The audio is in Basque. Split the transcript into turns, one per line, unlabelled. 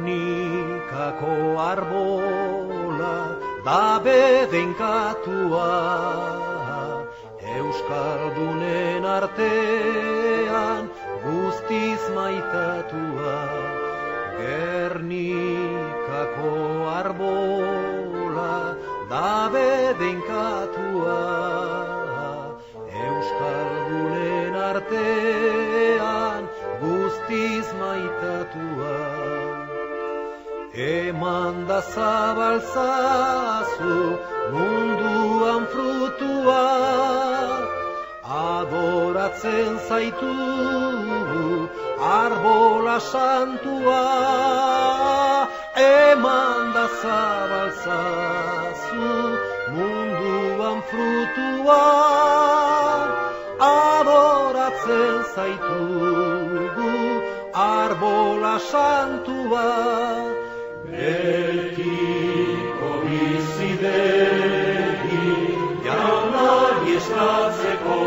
Gernikako arbola da bedenkatua, Euskaldunen artean guztiz maitatua. Gernikako arbola da bedenkatua, Euskaldunen artean guztiz maitatua. Eman da zabalzazu munduan frutua, adoratzen zaitugu arbola santua. Eman da zabalzazu munduan frutua, adoratzen zaitugu arbola santua. Betiko bizidegi jaunari eskatzeko,